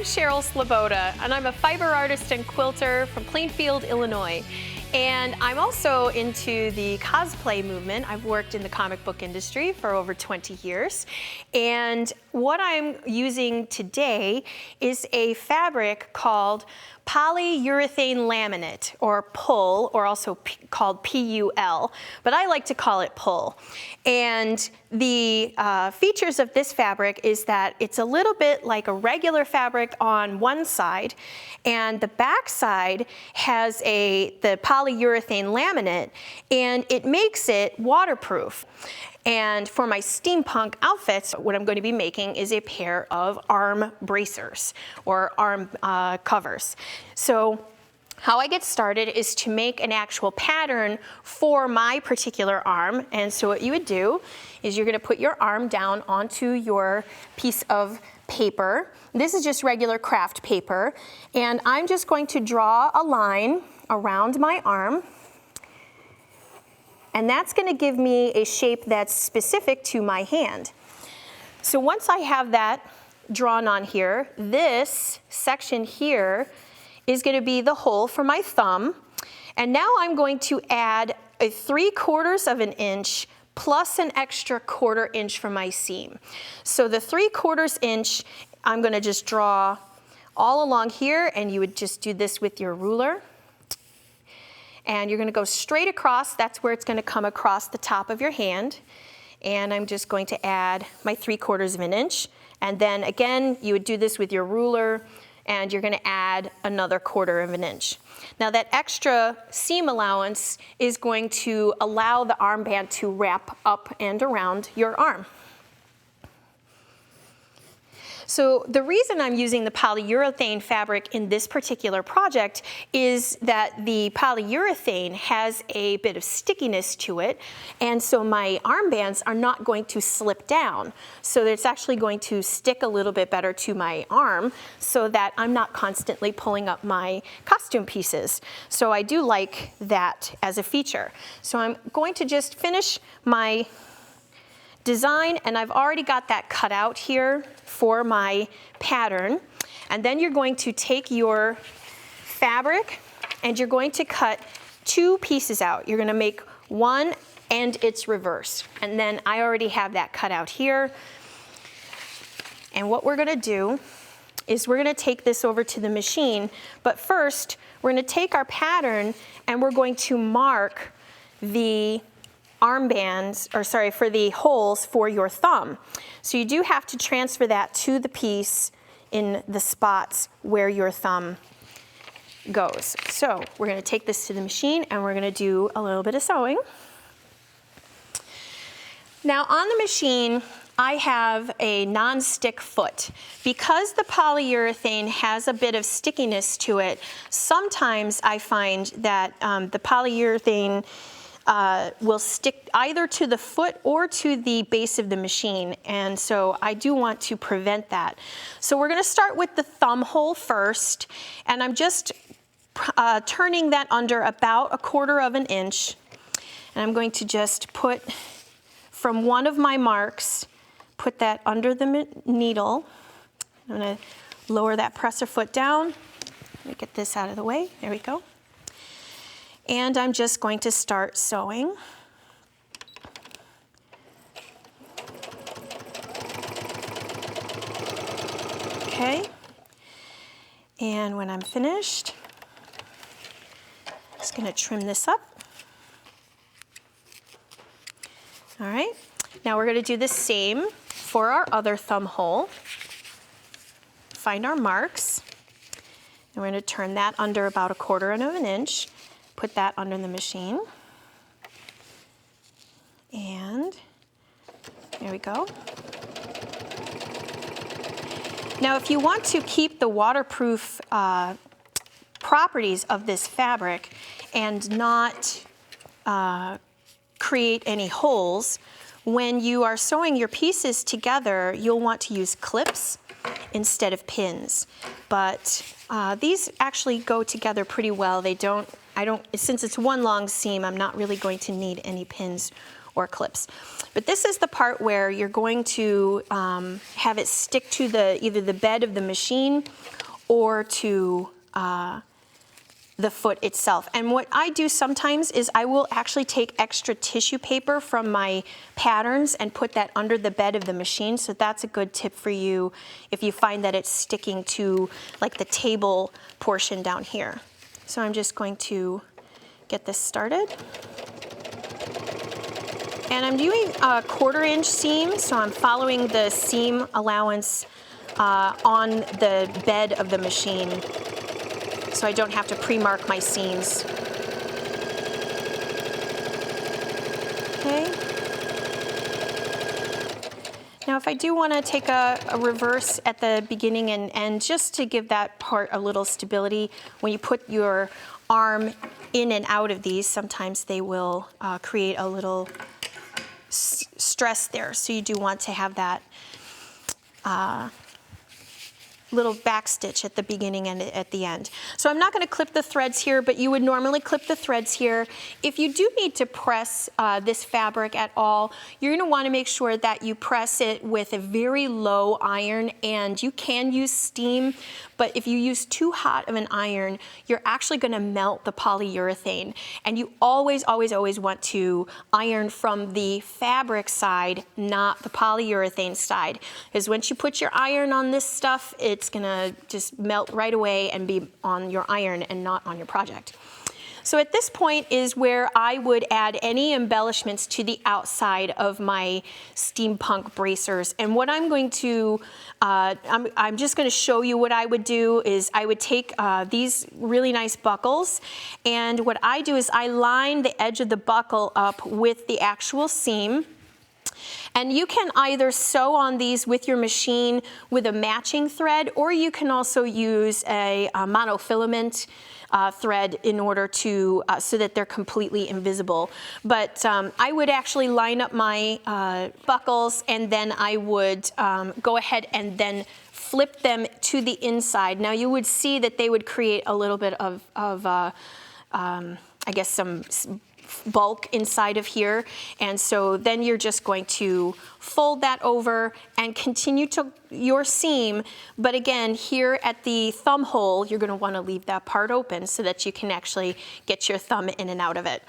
Cheryl Sleboda, and I'm a fiber artist and quilter from Plainfield, Illinois. And I'm also into the cosplay movement. I've worked in the comic book industry for over 20 years. And what I'm using today is a fabric called polyurethane laminate, or PUL, or also called PUL, but I like to call it PUL. And the features of this fabric is that it's a little bit like a regular fabric on one side, and the back side has the polyurethane laminate, and it makes it waterproof. And for my steampunk outfits, what I'm going to be making is a pair of arm bracers, or arm covers. So how I get started is to make an actual pattern for my particular arm. And so what you would do is you're going to put your arm down onto your piece of paper. This is just regular craft paper. And I'm just going to draw a line around my arm. And that's going to give me a shape that's specific to my hand. So once I have that drawn on here, this section here is going to be the hole for my thumb. And now I'm going to add a 3/4 of an inch plus an extra 1/4 inch for my seam. So the 3/4 inch, I'm going to just draw all along here, and you would just do this with your ruler. And you're going to go straight across. That's where it's going to come across the top of your hand. And I'm just going to add my 3/4 of an inch. And then again, you would do this with your ruler, and you're going to add another 1/4 of an inch. Now that extra seam allowance is going to allow the armband to wrap up and around your arm. So the reason I'm using the polyurethane fabric in this particular project is that the polyurethane has a bit of stickiness to it, and so my armbands are not going to slip down. So it's actually going to stick a little bit better to my arm so that I'm not constantly pulling up my costume pieces. So I do like that as a feature. So I'm going to just finish my design, and I've already got that cut out here for my pattern. And then you're going to take your fabric and you're going to cut 2 pieces out. You're going to make one and its reverse. And then I already have that cut out here. And what we're going to do is we're going to take this over to the machine, but first we're going to take our pattern and we're going to mark the armbands, or sorry, for the holes for your thumb. So you do have to transfer that to the piece in the spots where your thumb goes. So we're going to take this to the machine and we're going to do a little bit of sewing. Now on the machine, I have a non-stick foot. Because the polyurethane has a bit of stickiness to it, sometimes I find that the polyurethane will stick either to the foot or to the base of the machine, and so I do want to prevent that. So we're going to start with the thumb hole first, and I'm just turning that under about a 1/4 of an inch, and I'm going to just put from one of my marks, put that under the needle. I'm going to lower that presser foot down. Let me get this out of the way. There we go. And I'm just going to start sewing. Okay. And when I'm finished, I'm just going to trim this up. All right. Now we're going to do the same for our other thumb hole. Find our marks. And we're going to turn that under about a 1/4 of an inch. Put that under the machine. And there we go. Now if you want to keep the waterproof properties of this fabric and not create any holes, when you are sewing your pieces together, you'll want to use clips instead of pins. But these actually go together pretty well. Since it's one long seam, I'm not really going to need any pins or clips. But this is the part where you're going to have it stick to either the bed of the machine or to the foot itself. And what I do sometimes is I will actually take extra tissue paper from my patterns and put that under the bed of the machine. So that's a good tip for you if you find that it's sticking to like the table portion down here. So I'm just going to get this started. And I'm doing a 1/4 inch seam, so I'm following the seam allowance on the bed of the machine, so I don't have to pre-mark my seams. Okay. Now if I do want to take a reverse at the beginning and end, just to give that part a little stability, when you put your arm in and out of these, sometimes they will create a little stress there. So you do want to have that little back stitch at the beginning and at the end. So I'm not going to clip the threads here, but you would normally clip the threads here. If you do need to press this fabric at all, you're going to want to make sure that you press it with a very low iron, and you can use steam, but if you use too hot of an iron, you're actually going to melt the polyurethane. And you always, always, always want to iron from the fabric side, not the polyurethane side. Because once you put your iron on this stuff, it's going to just melt right away and be on your iron and not on your project. So at this point is where I would add any embellishments to the outside of my steampunk bracers. And what I'm going to, I'm just going to show you what I would do is I would take these really nice buckles, and what I do is I line the edge of the buckle up with the actual seam. And you can either sew on these with your machine with a matching thread, or you can also use a monofilament thread in order to, so that they're completely invisible. But I would actually line up my buckles, and then I would go ahead and then flip them to the inside. Now you would see that they would create a little bit of I guess some bulk inside of here, and so then you're just going to fold that over and continue to your seam. But again, here at the thumb hole, you're going to want to leave that part open so that you can actually get your thumb in and out of it.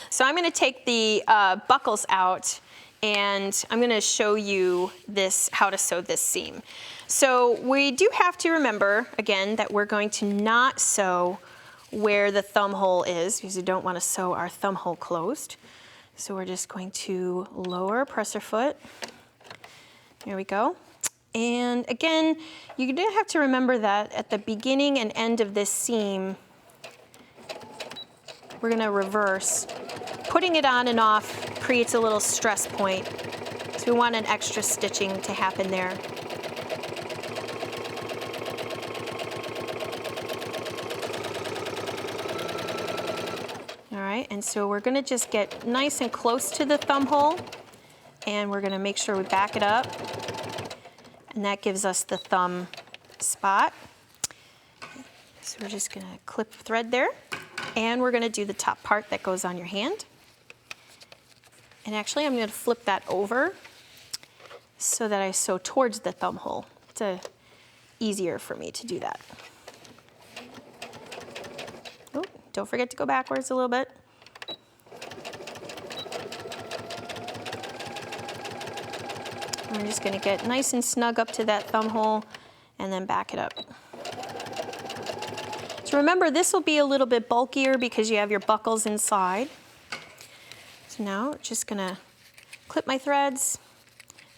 So I'm going to take the buckles out, and I'm going to show you this, how to sew this seam. So we do have to remember again that we're going to not sew where the thumb hole is, because we don't want to sew our thumb hole closed. So we're just going to lower, press our foot. There we go. And again, you do have to remember that at the beginning and end of this seam, we're going to reverse. Putting it on and off creates a little stress point, so we want an extra stitching to happen there. And so we're going to just get nice and close to the thumb hole, and we're going to make sure we back it up, and that gives us the thumb spot. So we're just going to clip thread there, and we're going to do the top part that goes on your hand. And actually I'm going to flip that over so that I sew towards the thumb hole. It's easier for me to do that. Oh, don't forget to go backwards a little bit. I'm just going to get nice and snug up to that thumb hole and then back it up. So remember, this will be a little bit bulkier because you have your buckles inside. So now I'm just going to clip my threads.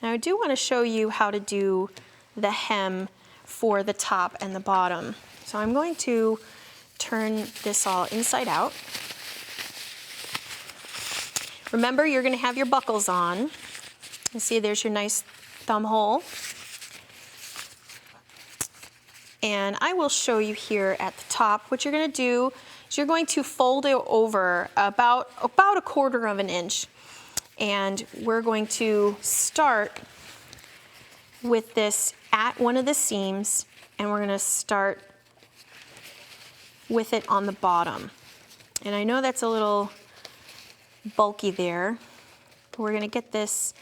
Now I do want to show you how to do the hem for the top and the bottom. So I'm going to turn this all inside out. Remember, you're going to have your buckles on. You see there's your nice thumb hole. And I will show you here at the top. What you're going to do is you're going to fold it over about 1/4 inch. And we're going to start with this at one of the seams, and we're going to start with it on the bottom. And I know that's a little bulky there. We're gonna get this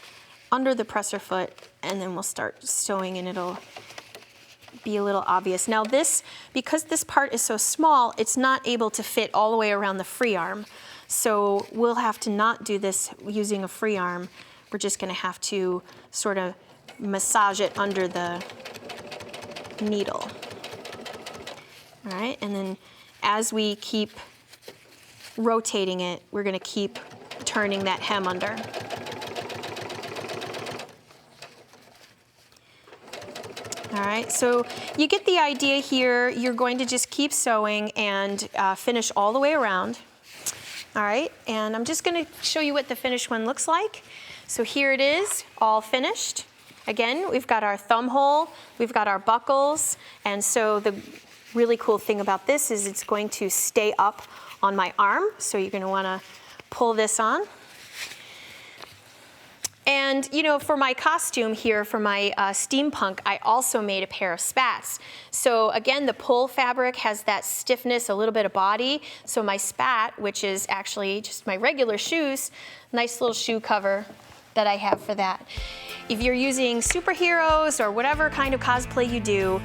under the presser foot, and then we'll start sewing, and it'll be a little obvious. Now this, because this part is so small, it's not able to fit all the way around the free arm. So we'll have to not do this using a free arm. We're just gonna have to sort of massage it under the needle. All right, and then as we keep rotating it, we're gonna keep turning that hem under. All right, so you get the idea here. You're going to just keep sewing and finish all the way around. All right, and I'm just gonna show you what the finished one looks like. So here it is, all finished. Again, we've got our thumb hole, we've got our buckles, and so the really cool thing about this is it's going to stay up on my arm, so you're gonna wanna pull this on. And you know, for my costume here, for my steampunk, I also made a pair of spats. So again, the pull fabric has that stiffness, a little bit of body. So my spat, which is actually just my regular shoes, nice little shoe cover that I have for that. If you're using superheroes or whatever kind of cosplay you do,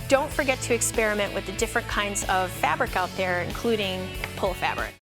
don't forget to experiment with the different kinds of fabric out there, including pull fabric.